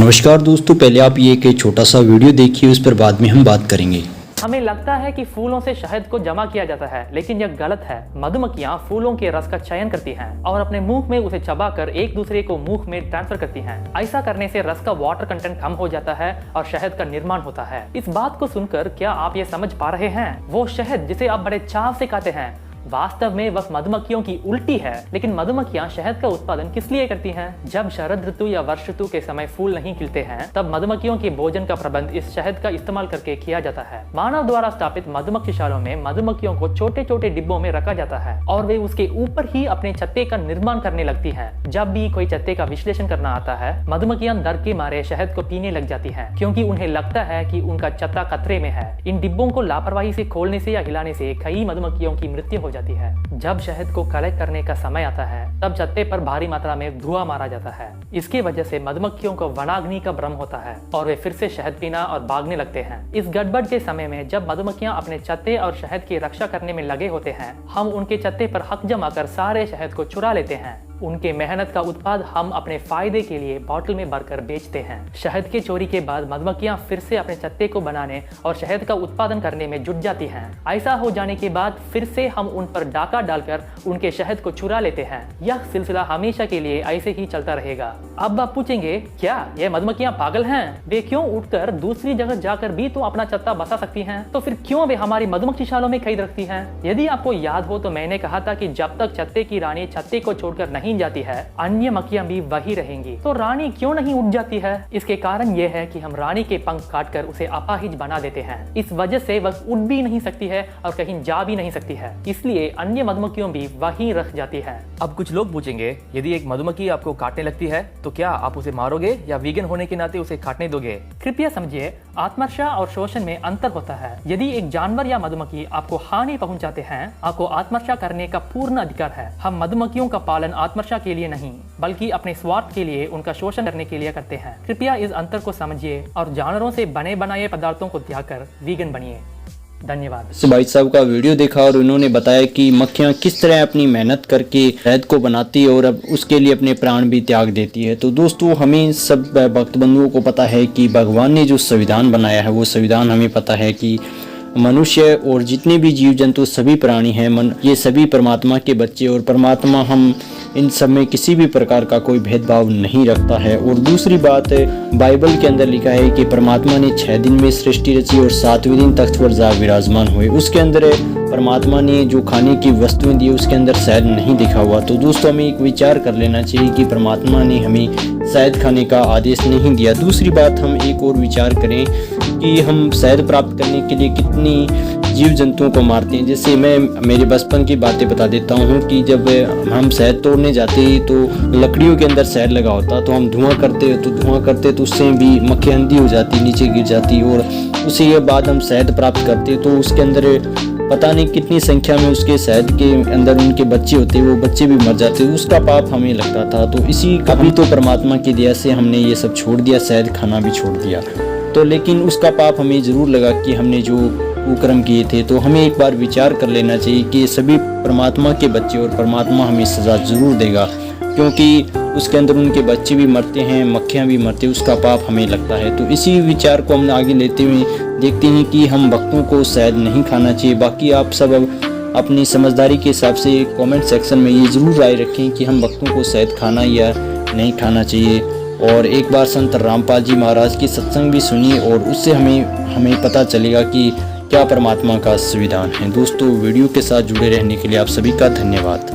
नमस्कार दोस्तों, पहले आप ये एक छोटा सा वीडियो देखिए, उस पर बाद में हम बात करेंगे। हमें लगता है कि फूलों से शहद को जमा किया जाता है, लेकिन यह गलत है। मधुमक्खियां फूलों के रस का चयन करती हैं और अपने मुंह में उसे चबाकर एक दूसरे को मुंह में ट्रांसफर करती हैं। ऐसा करने से रस का वाटर कंटेंट कम हो जाता है और शहद का निर्माण होता है। इस बात को सुनकर क्या आप ये समझ पा रहे हैं? वो शहद जिसे आप बड़े चाव से खाते हैं वास्तव में वह मधुमक्खियों की उल्टी है। लेकिन मधुमक्खियां शहद का उत्पादन किस लिए करती हैं? जब शरद ऋतु या वर्ष ऋतु के समय फूल नहीं खिलते हैं, तब मधुमक्खियों के भोजन का प्रबंध इस शहद का इस्तेमाल करके किया जाता है। मानव द्वारा स्थापित मधुमक्खिशालों में मधुमक्खियों को छोटे छोटे डिब्बों में रखा जाता है और वे उसके ऊपर ही अपने छत्ते का निर्माण करने लगती है। जब भी कोई छत्ते का विश्लेषण करना आता है, मधुमक्खियां डर के मारे शहद को पीने लग जाती है, क्योंकि उन्हें लगता है कि उनका छत्ता खतरे में है। इन डिब्बों को लापरवाही से खोलने से या हिलाने से कई मधुमक्खियों की मृत्यु हो जाती है। जब शहद को कलेक्ट करने का समय आता है, तब छत्ते पर भारी मात्रा में धुआं मारा जाता है। इसकी वजह से मधुमक्खियों को वनाग्नि का भ्रम होता है और वे फिर से शहद पीना और भागने लगते हैं। इस गड़बड़ के समय में जब मधुमक्खियां अपने छत्ते और शहद की रक्षा करने में लगे होते हैं, हम उनके छत्ते पर हक जमा कर सारे शहद को चुरा लेते हैं। उनके मेहनत का उत्पाद हम अपने फायदे के लिए बोतल में भरकर बेचते हैं। शहद के चोरी के बाद मधुमक्खियां फिर से अपने छत्ते को बनाने और शहद का उत्पादन करने में जुट जाती हैं। ऐसा हो जाने के बाद फिर से हम उन पर डाका डालकर उनके शहद को चुरा लेते हैं। यह सिलसिला हमेशा के लिए ऐसे ही चलता रहेगा। अब आप पूछेंगे, क्या ये मधुमक्खियां पागल हैं? वे क्यों उठकर दूसरी जगह जाकर भी तो अपना छत्ता बसा सकती हैं? तो फिर क्यों वे हमारी मधुमक्खिशालों में कैद रखती हैं? यदि आपको याद हो तो मैंने कहा था कि जब तक छत्ते की रानी छत्ते को छोड़कर नहीं जाती है, अन्य मक्खियां भी वही रहेंगी। तो रानी क्यों नहीं उड़ जाती है? इसके कारण यह है कि हम रानी के पंख काटकर उसे अपाहिज बना देते हैं। इस वजह से वह उड़ भी नहीं सकती है और कहीं जा भी नहीं सकती है, इसलिए अन्य मधुमक्खियों भी वहीं रख जाती है। अब कुछ लोग पूछेंगे, यदि एक मधुमक्खी आपको काटने लगती है तो क्या आप उसे मारोगे या वीगन होने के नाते उसे काटने दोगे? कृपया समझिए, आत्मरक्षा और शोषण में अंतर होता है। यदि एक जानवर या मधुमक्खी आपको हानि पहुंचाते हैं, आपको आत्मरक्षा करने का पूर्ण अधिकार है। हम मधुमक्खियों का पालन आत्मरक्षा के लिए नहीं, बल्कि अपने स्वार्थ के लिए, उनका शोषण करने के लिए करते हैं। कृपया इस अंतर को समझिए और जानवरों से बने बनाए पदार्थों को त्याग कर वीगन बनिए। धन्यवाद। भाई साहब का वीडियो देखा और उन्होंने बताया कि मक्खियां किस तरह अपनी मेहनत करके शहद को बनाती है और अब उसके लिए अपने प्राण भी त्याग देती है। तो दोस्तों, हमें सब भक्त बंधुओं को पता है कि भगवान ने जो संविधान बनाया है, वो संविधान हमें पता है कि मनुष्य और जितने भी जीव जंतु सभी प्राणी हैं, ये सभी परमात्मा के बच्चे, और परमात्मा हम इन सब में किसी भी प्रकार का कोई भेदभाव नहीं रखता है। और दूसरी बात, बाइबल के अंदर लिखा है कि परमात्मा ने 6 दिन में सृष्टि रची और 7वें दिन तख्त पर जा विराजमान हुए। उसके अंदर परमात्मा ने जो खाने की वस्तुएं दी, उसके अंदर शहद नहीं दिखा हुआ। तो दोस्तों, हमें एक विचार कर लेना चाहिए कि परमात्मा ने हमें शहद खाने का आदेश नहीं दिया। दूसरी बात, हम एक और विचार करें कि हम शहद प्राप्त करने के लिए कितनी जीव जंतुओं को मारते हैं। जैसे मैं मेरे बचपन की बातें बता देता हूँ कि जब हम शहद तोड़ने जाते तो लकड़ियों के अंदर शहद लगा होता, तो हम धुआं करते तो उससे भी मक्खी अंधी हो जाती, नीचे गिर जाती, और उसी के बाद हम शहद प्राप्त करते तो उसके अंदर पता नहीं कितनी संख्या में उसके शहद के अंदर उनके बच्चे होते, वो बच्चे भी मर जाते। उसका पाप हमें लगता था। तो इसी कभी तो परमात्मा की दया से हमने ये सब छोड़ दिया, शहद खाना भी छोड़ दिया। तो लेकिन उसका पाप हमें ज़रूर लगा कि हमने जो कुकर्म किए थे। तो हमें एक बार विचार कर लेना चाहिए कि सभी परमात्मा के बच्चे, और परमात्मा हमें सज़ा ज़रूर देगा, क्योंकि उसके अंदर उनके बच्चे भी मरते हैं, मक्खियाँ भी मरती हैं, उसका पाप हमें लगता है। तो इसी विचार को हम आगे लेते हुए देखते हैं कि हम भक्तों को शहद नहीं खाना चाहिए। बाकी आप सब अपनी समझदारी के हिसाब से कमेंट सेक्शन में ये ज़रूर राय रखें कि हम भक्तों को शहद खाना या नहीं खाना चाहिए। और एक बार संत रामपाल जी महाराज की सत्संग भी सुनिए और उससे हमें पता चलेगा कि क्या परमात्मा का संविधान है। दोस्तों, वीडियो के साथ जुड़े रहने के लिए आप सभी का धन्यवाद।